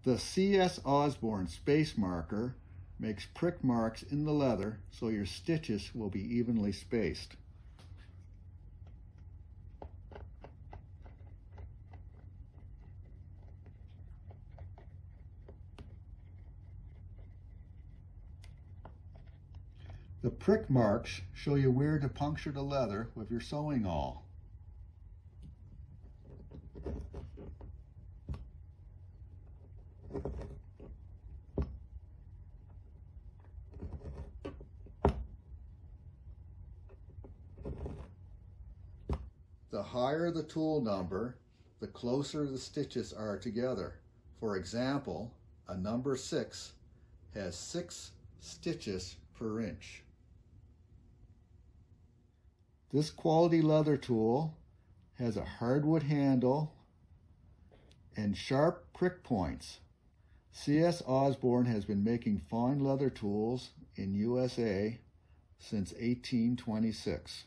The CS Osborne space marker makes prick marks in the leather so your stitches will be evenly spaced. The prick marks show you where to puncture the leather with your sewing awl. The higher the tool number, the closer the stitches are together. For example, a number 6 has 6 stitches per inch. This quality leather tool has a hardwood handle and sharp prick points. CS Osborne has been making fine leather tools in USA since 1826.